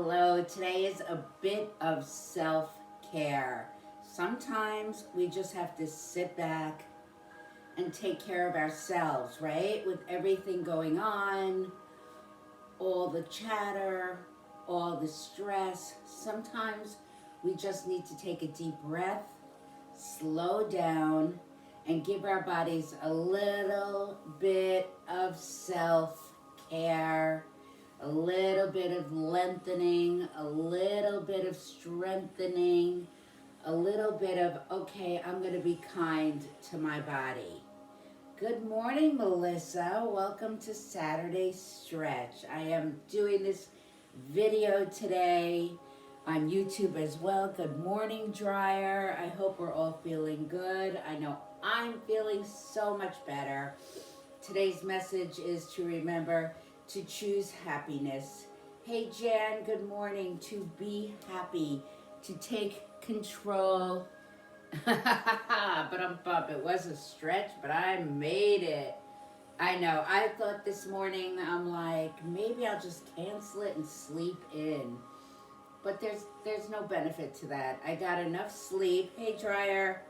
Hello, today is a bit of self-care. Sometimes we just have to sit back and take care of ourselves, right? With everything going on, all the chatter, all the stress. Sometimes we just need to take a deep breath, slow down, and give our bodies a little bit of self-care, a little bit of lengthening, a little bit of strengthening, a little bit of, okay, I'm going to be kind to my body. Good morning, Melissa. Welcome to Saturday Stretch. I am doing this video today on YouTube as well. Good morning, Dryer. I hope we're all feeling good. I know I'm feeling so much better. Today's message is to remember to choose happiness. Hey, Jan, good morning. To be happy, to take control. But it was a stretch, but I made it. I know. I thought this morning, I'm like, maybe I'll just cancel it and sleep in. But there's no benefit to that. I got enough sleep. Hey, Dryer.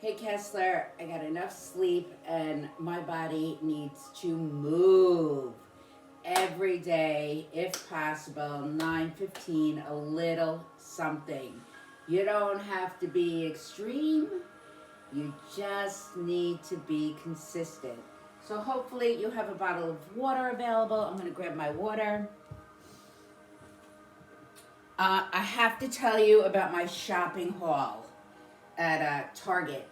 Hey, Kessler. I got enough sleep, and my body needs to move every day, if possible. 9:15, a little something. You don't have to be extreme. You just need to be consistent. So hopefully you have a bottle of water available. I'm going to grab my water. I have to tell you about my shopping haul at Target.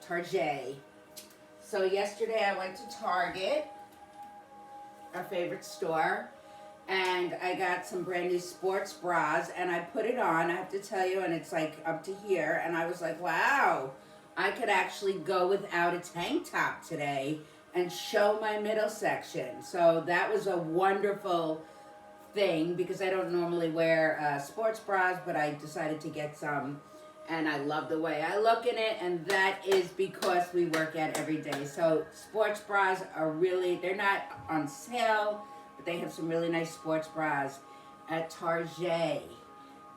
So yesterday I went to Target, our favorite store, and I got some brand new sports bras, and I put it on, I have to tell you, and it's like up to here, and I was like, wow, I could actually go without a tank top today and show my middle section. So that was a wonderful thing, because I don't normally wear sports bras, but I decided to get some, and I love the way I look in it, and that is because we work out every day. So sports bras are really, they're not on sale, but they have some really nice sports bras at Target.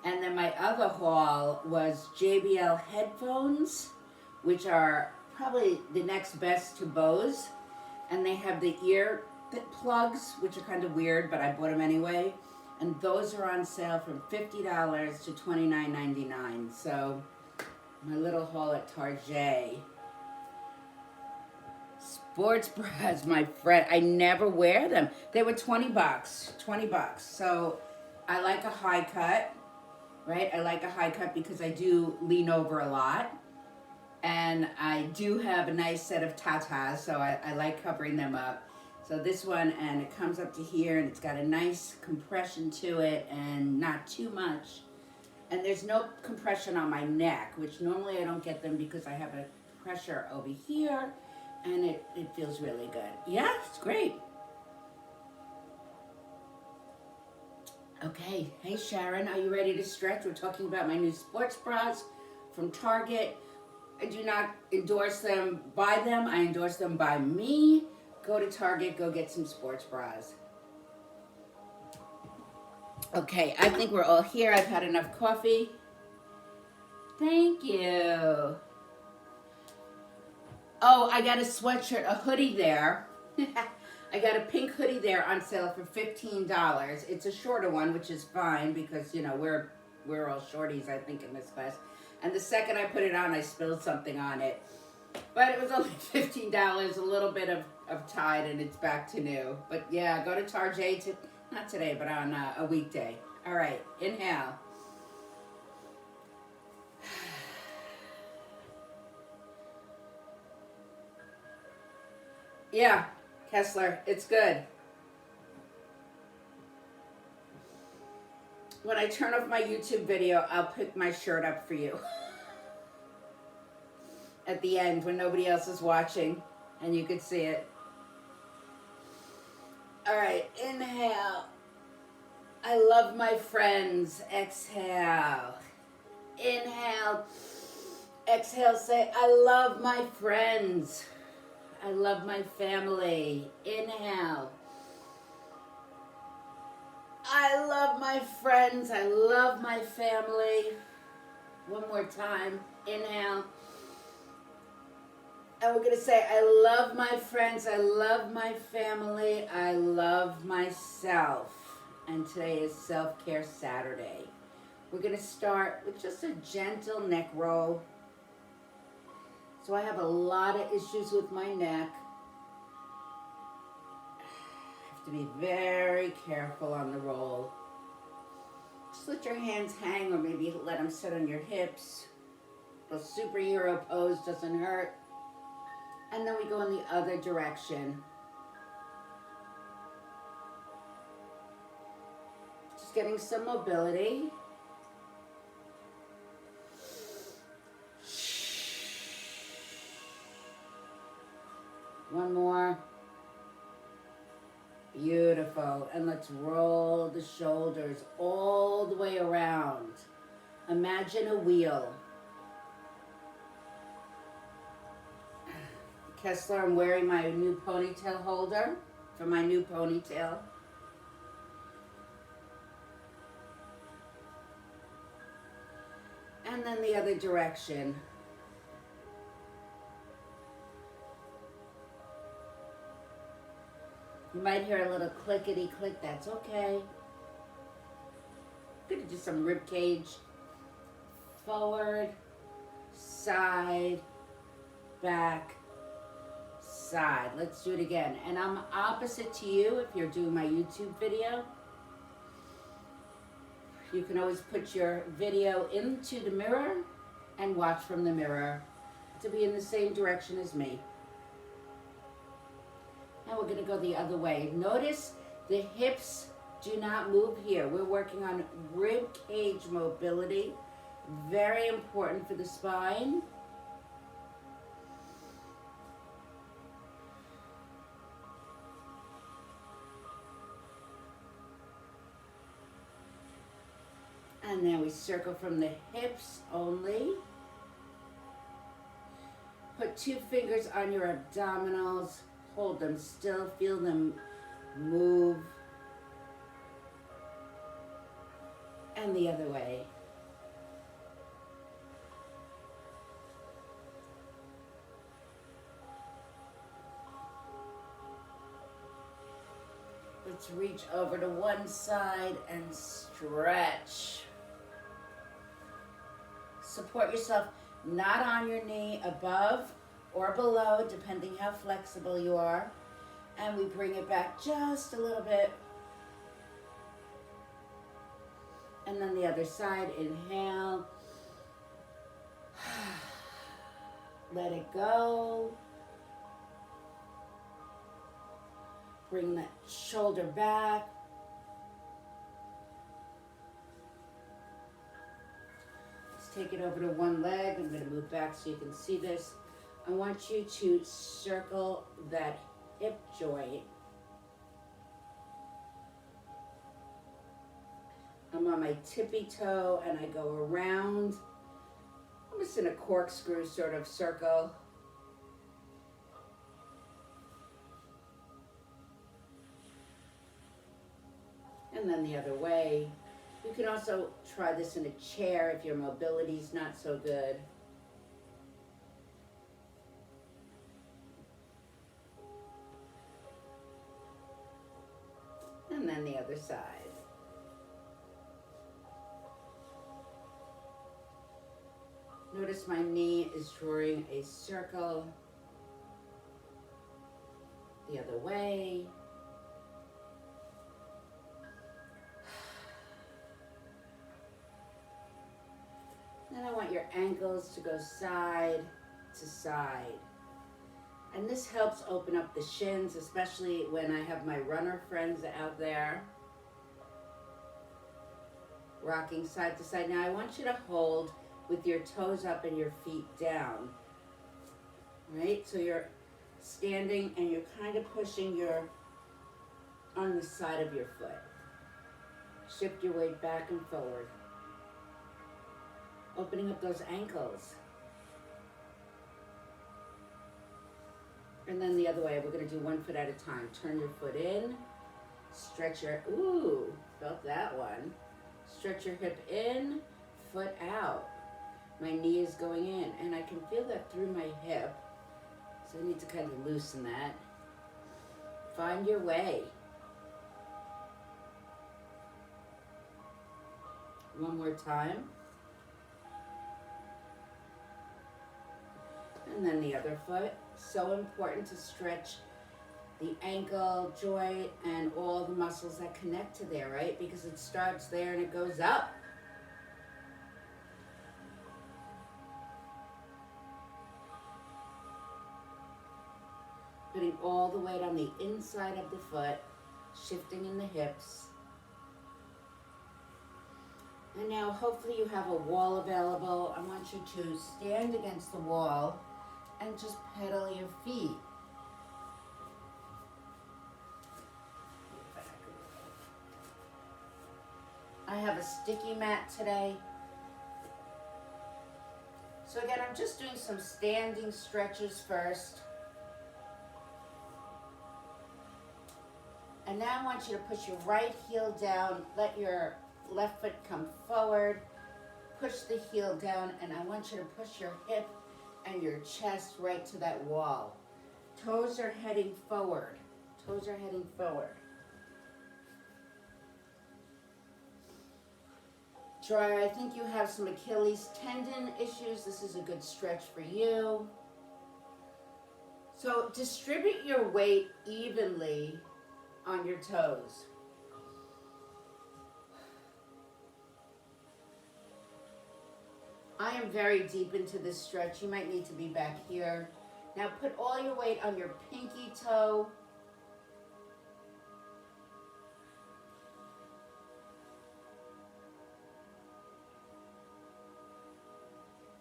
And then my other haul was JBL headphones, which are probably the next best to Bose, and they have the ear plugs, which are kind of weird, but I bought them anyway. And those are on sale from $50 to $29.99. So my little haul at Target. Sports bras, my friend. I never wear them. They were $20. $20. So I like a high cut, right? I like a high cut because I do lean over a lot. And I do have a nice set of tatas, so I like covering them up. So this one, and it comes up to here, and it's got a nice compression to it, and not too much. And there's no compression on my neck, which normally I don't get them because I have a pressure over here, and it feels really good. Yeah, it's great. Okay, hey Sharon, are you ready to stretch? We're talking about my new sports bras from Target. I do not endorse them, buy them. I endorse them by me. Go to Target, go get some sports bras. Okay, I think we're all here. I've had enough coffee. Thank you. Oh, I got a sweatshirt, a hoodie there. I got a pink hoodie there on sale for $15. It's a shorter one, which is fine because, you know, we're all shorties, I think, in this class. And the second I put it on, I spilled something on it. But it was only $15, a little bit of Tide, and it's back to new. But yeah, go to Target, not today, but on a weekday. All right, inhale. Yeah, Kessler, it's good. When I turn off my YouTube video, I'll pick my shirt up for you. At the end, when nobody else is watching, and you could see it. All right, inhale. I love my friends. Exhale. Inhale. Exhale, say, I love my friends. I love my family. Inhale. I love my friends. I love my family. One more time. Inhale. And we're going to say, I love my friends. I love my family. I love myself. And today is Self-Care Saturday. We're going to start with just a gentle neck roll. So I have a lot of issues with my neck. I have to be very careful on the roll. Just let your hands hang, or maybe let them sit on your hips. The superhero pose doesn't hurt. And then we go in the other direction. Just getting some mobility. One more. Beautiful. And let's roll the shoulders all the way around. Imagine a wheel. Kessler, I'm wearing my new ponytail holder for my new ponytail. And then the other direction. You might hear a little clickety click, that's okay. I'm gonna do some rib cage. Forward, side, back, side. Let's do it again. And I'm opposite to you if you're doing my YouTube video. You can always put your video into the mirror and watch from the mirror to be in the same direction as me. Now we're going to go the other way. Notice the hips do not move here. We're working on rib cage mobility. Very important for the spine. And then we circle from the hips only. Put 2 fingers on your abdominals. Hold them still, feel them move. And the other way. Let's reach over to one side and stretch. Support yourself not on your knee, above or below, depending how flexible you are. And we bring it back just a little bit. And then the other side, inhale. Let it go. Bring that shoulder back. Let's take it over to one leg. I'm going to move back so you can see this. I want you to circle that hip joint. I'm on my tippy toe and I go around. I'm just in a corkscrew sort of circle. And then the other way. You can also try this in a chair if your mobility's not so good. And then the other side. Notice my knee is drawing a circle the other way. Then I want your ankles to go side to side. And this helps open up the shins, especially when I have my runner friends out there. Rocking side to side. Now I want you to hold with your toes up and your feet down. Right? So you're standing and you're kind of pushing on the side of your foot. Shift your weight back and forward. Opening up those ankles. And then the other way, we're going to do one foot at a time. Turn your foot in, Stretch your, ooh, felt that one. Stretch your hip in, foot out. My knee is going in, and I can feel that through my hip. So I need to kind of loosen that. Find your way. One more time. And then the other foot. So important to stretch the ankle joint and all the muscles that connect to there, right? Because it starts there and it goes up. Putting all the weight on the inside of the foot, shifting in the hips. And now hopefully you have a wall available. I want you to stand against the wall and just pedal your feet. I have a sticky mat today. So again, I'm just doing some standing stretches first. And now I want you to push your right heel down, let your left foot come forward, push the heel down, and I want you to push your hip and your chest right to that wall. Toes are heading forward. Toes are heading forward. Try, I think you have some Achilles tendon issues. This is a good stretch for you. So distribute your weight evenly on your toes. I am very deep into this stretch. You might need to be back here. Now put all your weight on your pinky toe.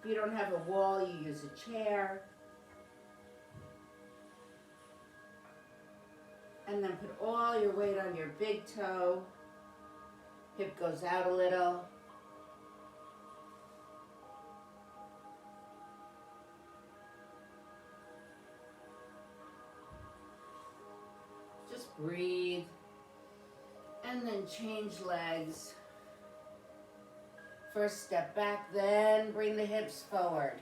If you don't have a wall, you use a chair. And then put all your weight on your big toe. Hip goes out a little. Just breathe. And then change legs. First step back, then bring the hips forward.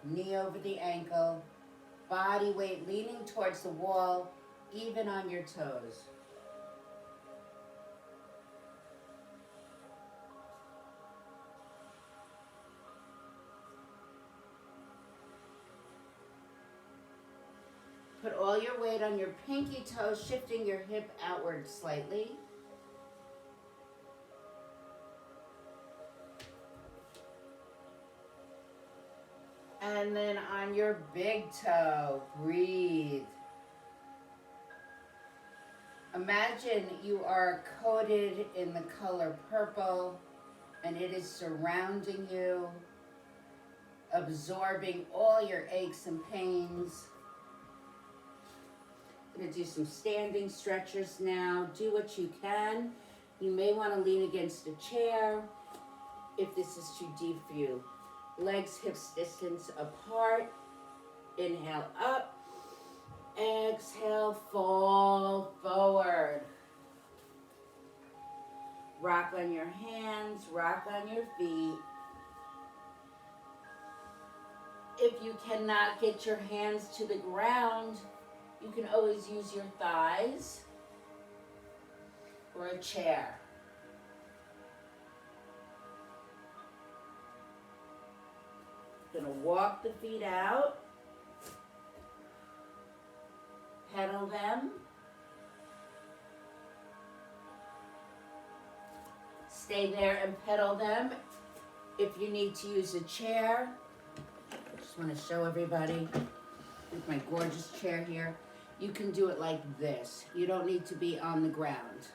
Knee over the ankle. Body weight leaning towards the wall, even on your toes. Put all your weight on your pinky toe, shifting your hip outward slightly. And then on your big toe, breathe. Imagine you are coated in the color purple and it is surrounding you, absorbing all your aches and pains. I'm going to do some standing stretches now. Do what you can. You may want to lean against a chair if this is too deep for you. Legs hips distance apart. Inhale up. Exhale, fall forward. Rock on your hands, rock on your feet. If you cannot get your hands to the ground, you can always use your thighs or a chair. Gonna walk the feet out, pedal them, stay there and pedal them. If you need to use a chair, I just want to show everybody with my gorgeous chair here, you can do it like this. You don't need to be on the ground.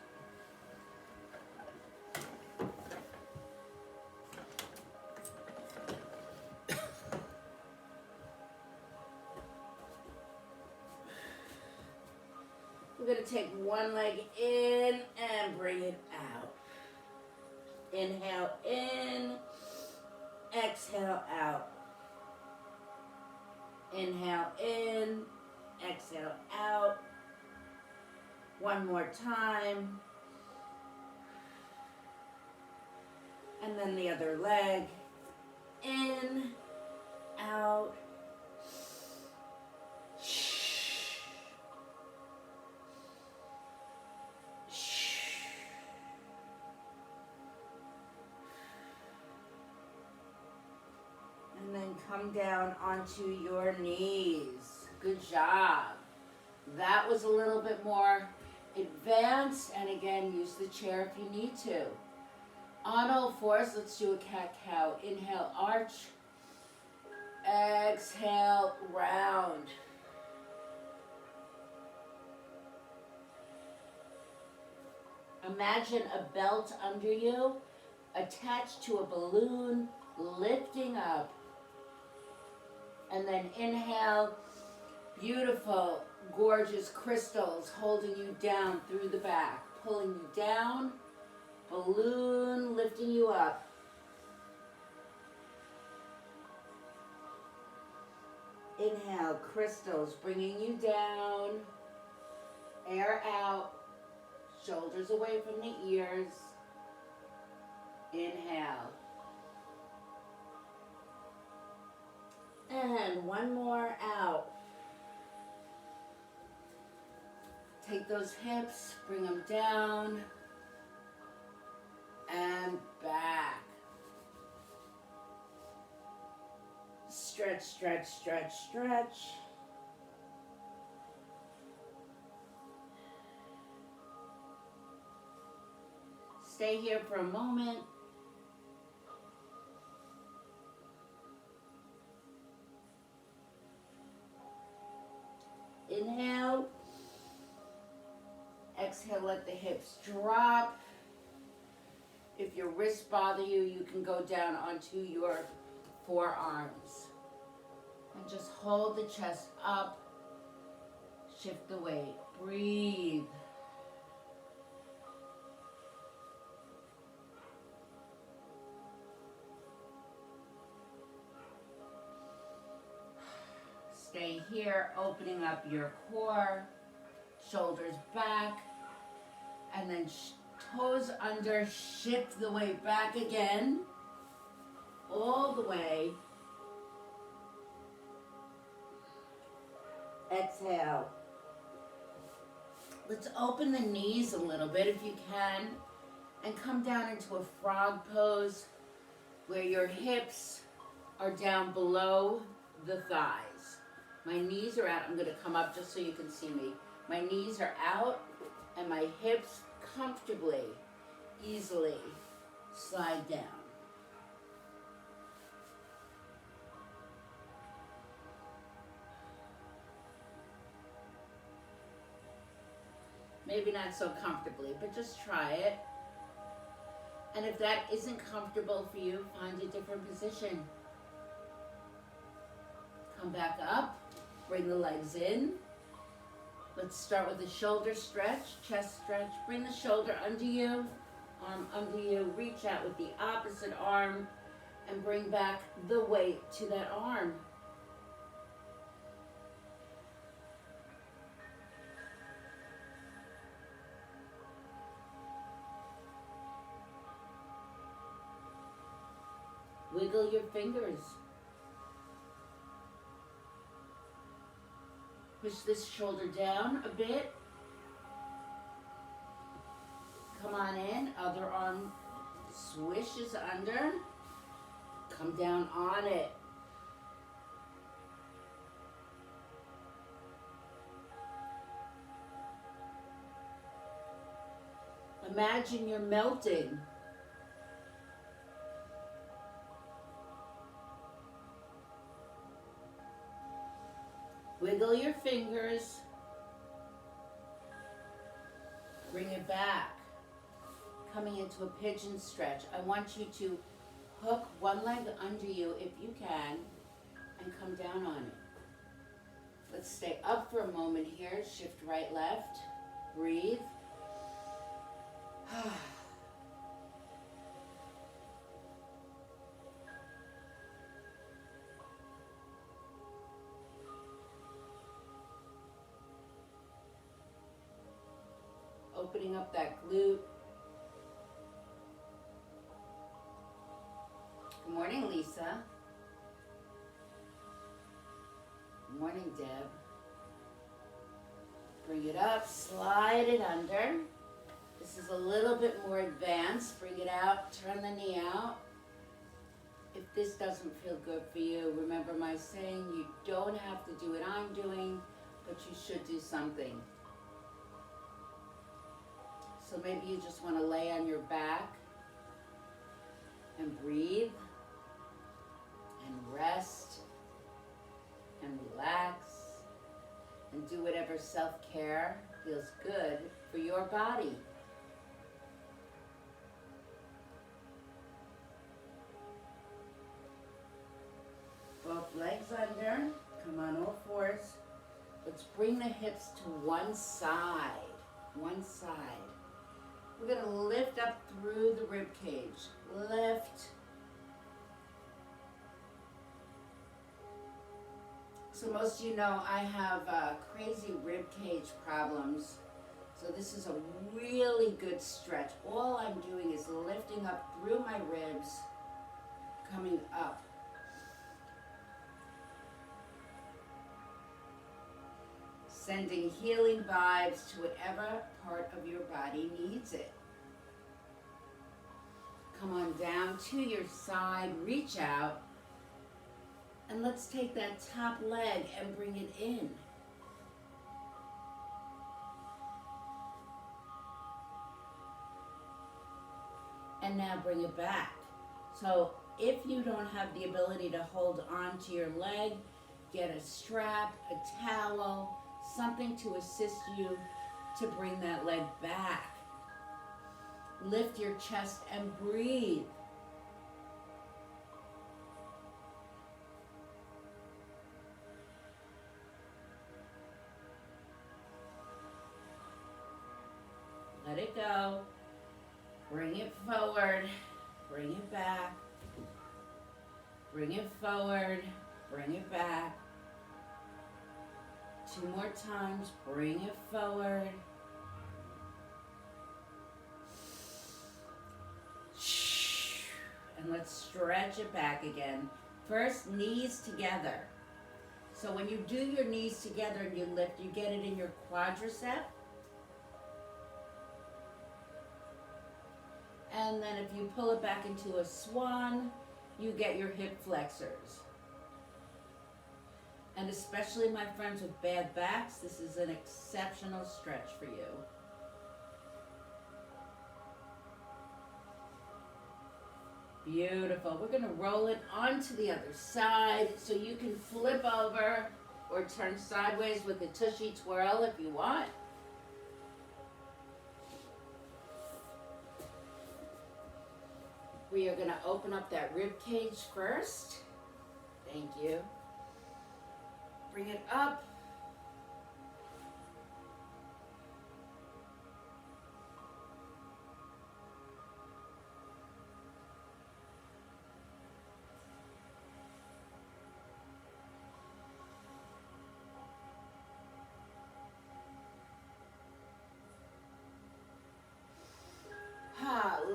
We're going to take one leg in and bring it out. Inhale in, exhale out. Inhale in, exhale out. One more time. And then the other leg. In, out. And then come down onto your knees. Good job. That was a little bit more advanced. And again, use the chair if you need to. On all fours, let's do a cat-cow. Inhale, arch. Exhale, round. Imagine a belt under you attached to a balloon, lifting up. And then inhale, beautiful, gorgeous crystals holding you down through the back, pulling you down, balloon lifting you up. Inhale, crystals bringing you down, air out, shoulders away from the ears. Inhale. And one more out. Take those hips, bring them down and back. Stretch, stretch, stretch, stretch. Stay here for a moment. Inhale. Exhale, let the hips drop. If your wrists bother you, you can go down onto your forearms. And just hold the chest up. Shift the weight. Breathe. Stay here, opening up your core, shoulders back, and then toes under, shift the weight back again, all the way. Exhale. Let's open the knees a little bit if you can, and come down into a frog pose where your hips are down below the thighs. My knees are out. I'm going to come up just so you can see me. My knees are out and my hips comfortably, easily slide down. Maybe not so comfortably, but just try it. And if that isn't comfortable for you, find a different position. Come back up. Bring the legs in. Let's start with a shoulder stretch, chest stretch. Bring the shoulder under you, arm under you. Reach out with the opposite arm and bring back the weight to that arm. Wiggle your fingers. Push this shoulder down a bit. Come on in. Other arm swishes under. Come down on it. Imagine you're melting. Wiggle your fingers. Bring it back. Coming into a pigeon stretch. I want you to hook one leg under you if you can and come down on it. Let's stay up for a moment here. Shift right, left. Breathe. opening up that glute. Good morning, Lisa. Good morning, Deb. Bring it up, slide it under. This is a little bit more advanced. Bring it out, turn the knee out. If this doesn't feel good for you, remember my saying, you don't have to do what I'm doing, but you should do something. So maybe you just want to lay on your back and breathe and rest and relax and do whatever self-care feels good for your body. Both legs under, come on all fours. Let's bring the hips to one side, one side. We're gonna lift up through the rib cage. Lift. So most of you know I have crazy rib cage problems. So this is a really good stretch. All I'm doing is lifting up through my ribs, coming up. Sending healing vibes to whatever part of your body needs it. Come on down to your side, reach out, and let's take that top leg and bring it in. And now bring it back. So if you don't have the ability to hold on to your leg, get a strap, a towel, something to assist you to bring that leg back. Lift your chest and breathe. Let it go. Bring it forward. Bring it back. Bring it forward. Bring it back. 2 more times. Bring it forward. And let's stretch it back again. First, knees together. So when you do your knees together and you lift, you get it in your quadricep. And then if you pull it back into a swan, you get your hip flexors. And especially my friends with bad backs, this is an exceptional stretch for you. Beautiful. We're going to roll it onto the other side so you can flip over or turn sideways with a tushy twirl if you want. We are going to open up that rib cage first. Thank you. Bring it up.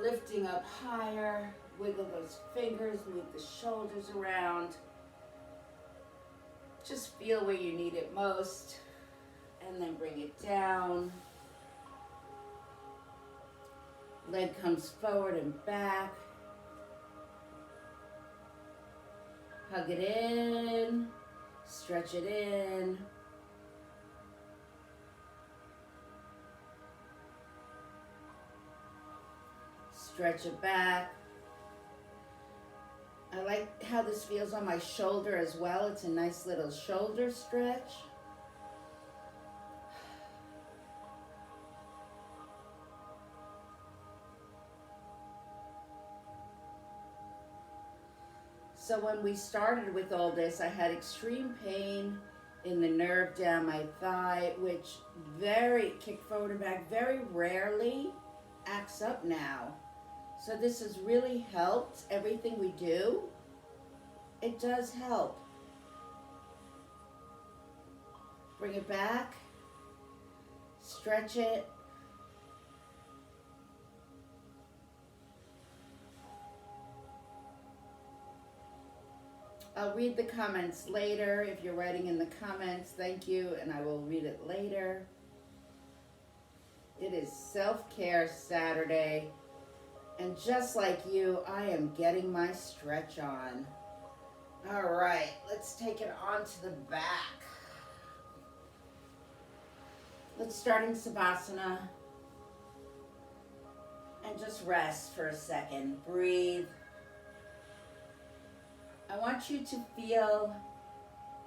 Lifting up higher, wiggle those fingers, move the shoulders around. Just feel where you need it most, and then bring it down. Leg comes forward and back. Hug it in, stretch it in. Stretch it back. I like how this feels on my shoulder as well. It's a nice little shoulder stretch. So when we started with all this, I had extreme pain in the nerve down my thigh, which kick forward and back, very rarely acts up now. So this has really helped everything we do. It does help. Bring it back, stretch it, I'll read the comments later. If you're writing in the comments, thank you, and I will read it later. It is Self-Care Saturday, and just like you, I am getting my stretch on. All right, let's take it on to the back. Let's start in Savasana and just rest for a second. Breathe. I want you to feel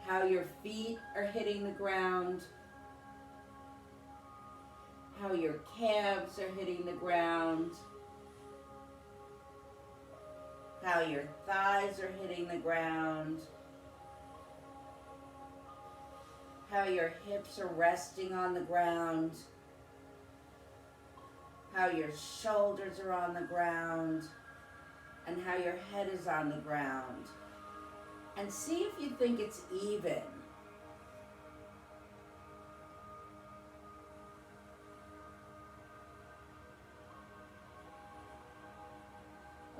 how your feet are hitting the ground, how your calves are hitting the ground, how your thighs are hitting the ground, how your hips are resting on the ground, how your shoulders are on the ground, and how your head is on the ground. And see if you think it's even.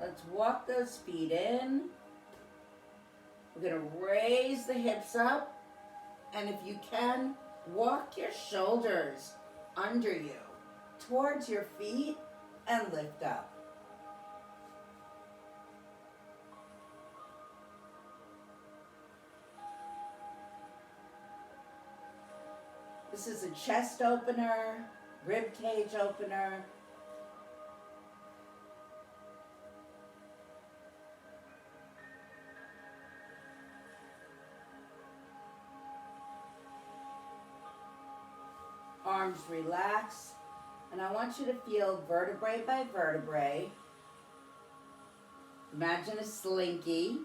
Let's walk those feet in. We're going to raise the hips up. And if you can, walk your shoulders under you, towards your feet, and lift up. This is a chest opener, rib cage opener. Arms relax, and I want you to feel vertebrae by vertebrae. Imagine a slinky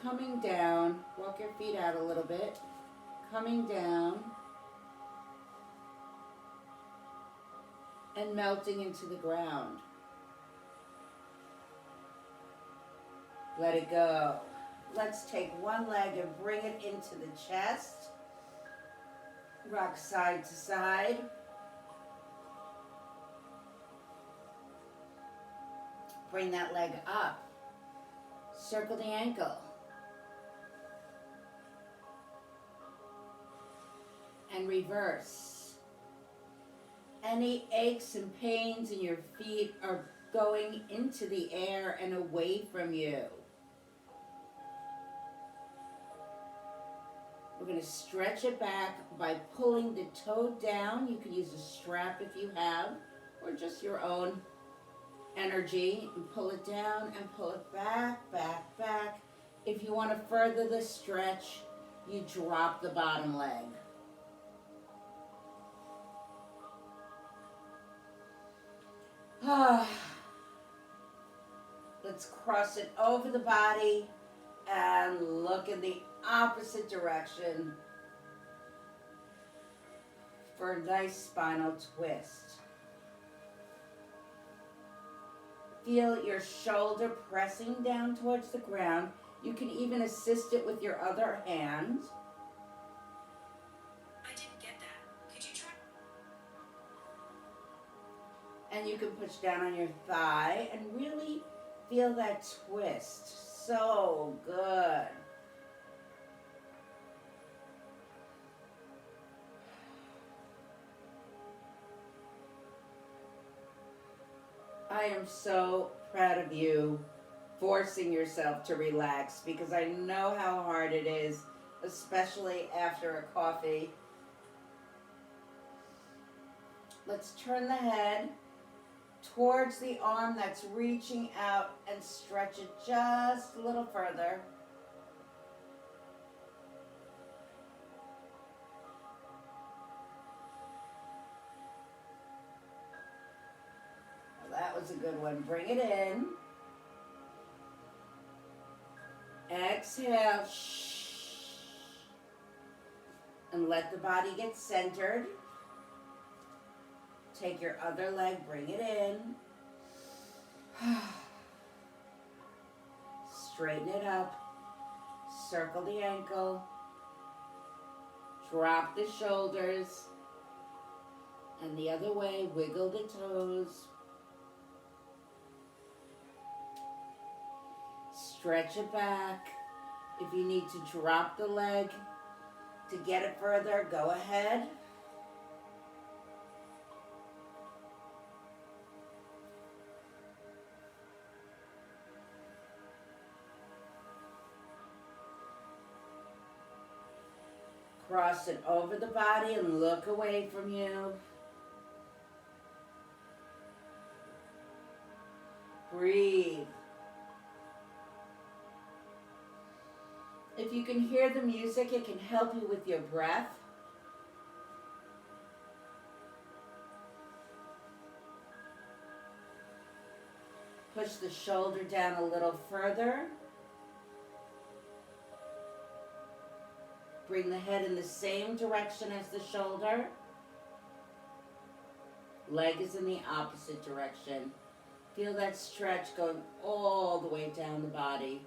coming down. Walk your feet out a little bit. Coming down and melting into the ground. Let it go. Let's take one leg and bring it into the chest. Rock side to side. Bring that leg up. Circle the ankle. And reverse. Any aches and pains in your feet are going into the air and away from you. We're going to stretch it back by pulling the toe down. You can use a strap if you have, or just your own energy. And pull it down and pull it back, back, back. If you want to further the stretch, you drop the bottom leg. Let's cross it over the body and look in the opposite direction for a nice spinal twist. Feel your shoulder pressing down towards the ground. You can even assist it with your other hand. I didn't get that. Could you try? And you can push down on your thigh and really feel that twist. So good. I am so proud of you forcing yourself to relax, because I know how hard it is, especially after a coffee. Let's turn the head towards the arm that's reaching out and stretch it just a little further. Well, that was a good one. Bring it in. Exhale. And let the body get centered. Take your other leg, bring it in. Straighten it up. Circle the ankle. Drop the shoulders. And the other way, wiggle the toes. Stretch it back. If you need to drop the leg to get it further, go ahead. Cross it over the body and look away from you. Breathe. If you can hear the music, it can help you with your breath. Push the shoulder down a little further. Bring the head in the same direction as the shoulder. Leg is in the opposite direction. Feel that stretch going all the way down the body.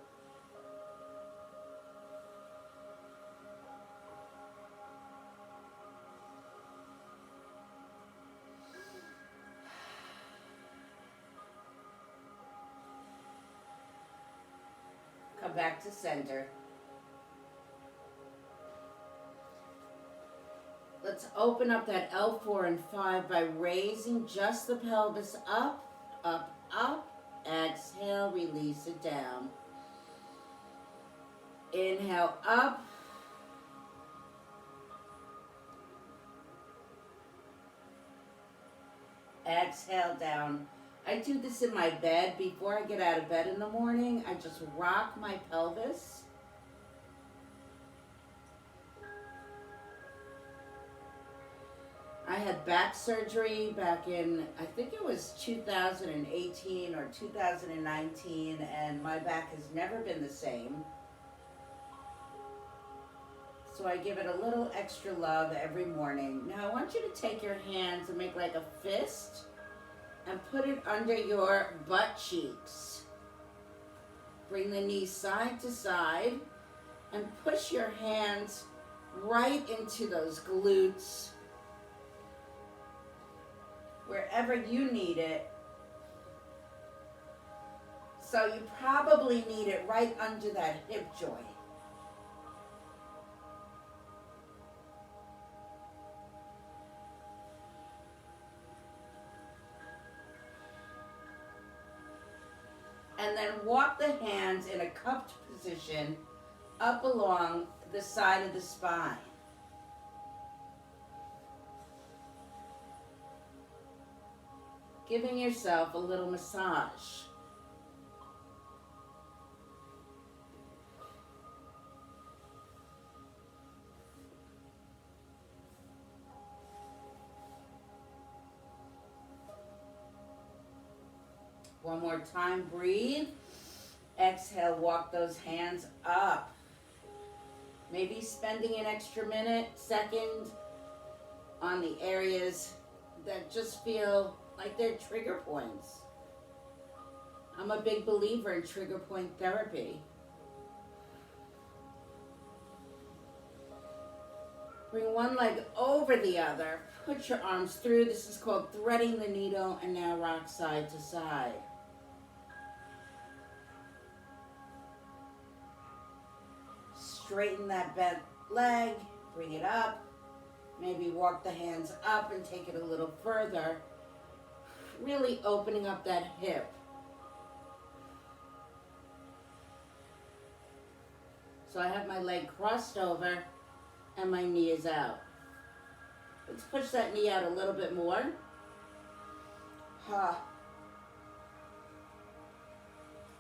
Come back to center. Let's open up that L4 and 5 by raising just the pelvis up, up, up. Exhale, release it down. Inhale up. Exhale down. I do this in my bed. Before I get out of bed in the morning, I just rock my pelvis. I had back surgery back in, I think it was 2018 or 2019, and my back has never been the same. So I give it a little extra love every morning. Now I want you to take your hands and make like a fist and put it under your butt cheeks. Bring the knees side to side and push your hands right into those glutes, wherever you need it. So you probably need it right under that hip joint. And then walk the hands in a cupped position up along the side of the spine. Giving yourself a little massage. One more time, breathe. Exhale, walk those hands up. Maybe spending an extra minute, second on the areas that just feel like they're trigger points. I'm a big believer in trigger point therapy. Bring one leg over the other. Put your arms through. This is called threading the needle, and now rock side to side. Straighten that bent leg. Bring it up. Maybe walk the hands up and take it a little further. Really opening up that hip. So I have my leg crossed over and my knee is out. Let's push that knee out a little bit more.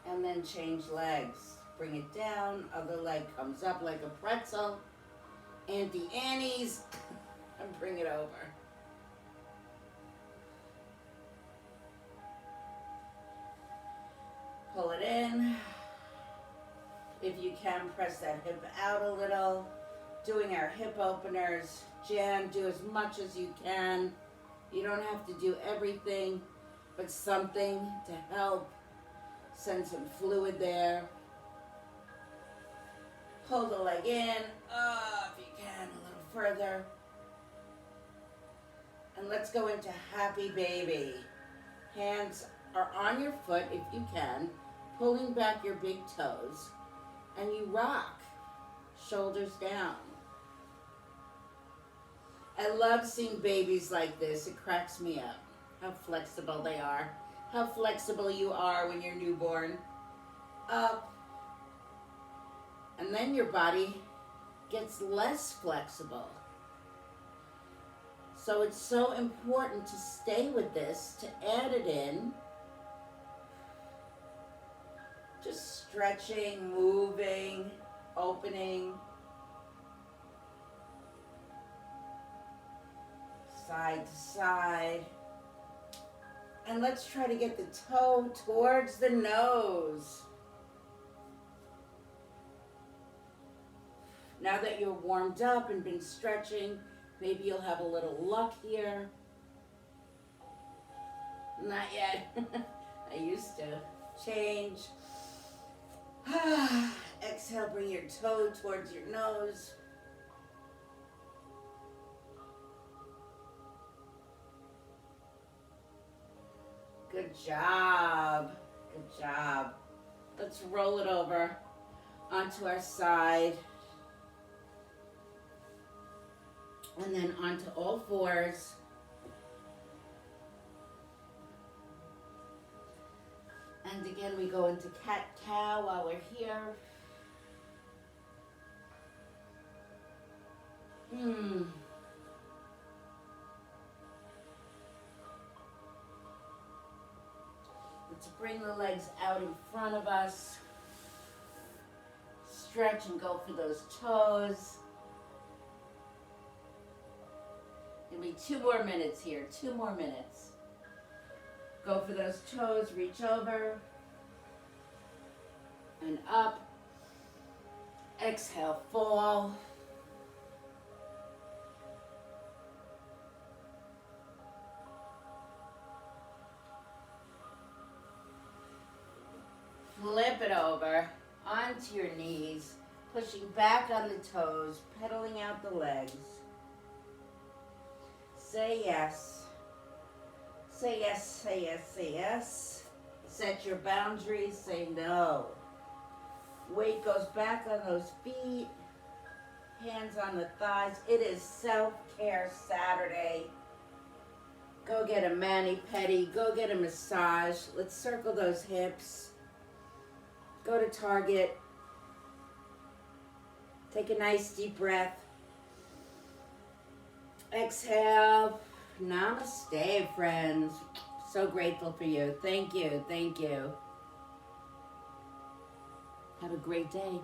And then change legs. Bring it down, other leg comes up like a pretzel. Auntie Annie's, and bring it over. Pull it in. If you can, press that hip out a little. Doing our hip openers. Jan, do as much as you can. You don't have to do everything, but something to help. Send some fluid there. Pull the leg in, up if you can, a little further. And let's go into happy baby. Hands are on your foot if you can, pulling back your big toes, and you rock. shoulders down. I love seeing babies like this. It cracks me up. How flexible they are. How flexible you are when you're newborn. Up. And then your body gets less flexible. So it's so important to stay with this, to add it in. Just stretching, moving, opening. Side to side. And let's try to get the toe towards the nose. Now that you're warmed up and been stretching, maybe you'll have a little luck here. Not yet. I used to. Change. Exhale, bring your toe towards your nose. Good job. Good job. Let's roll it over onto our side. And then onto all fours. And again, we go into cat-cow while we're here. Let's bring the legs out in front of us. Stretch and go for those toes. Give me 2 more minutes here, 2 more minutes. Go for those toes, reach over and up. Exhale, fall. Flip it over onto your knees, pushing back on the toes, pedaling out the legs. Say yes. Say yes, say yes, say yes. Set your boundaries, say no. Weight goes back on those feet, hands on the thighs. It is Self-Care Saturday. Go get a mani-pedi, go get a massage. Let's circle those hips. Go to Target. Take a nice deep breath. Exhale. Namaste, friends. So grateful for you. Thank you. Thank you. Have a great day.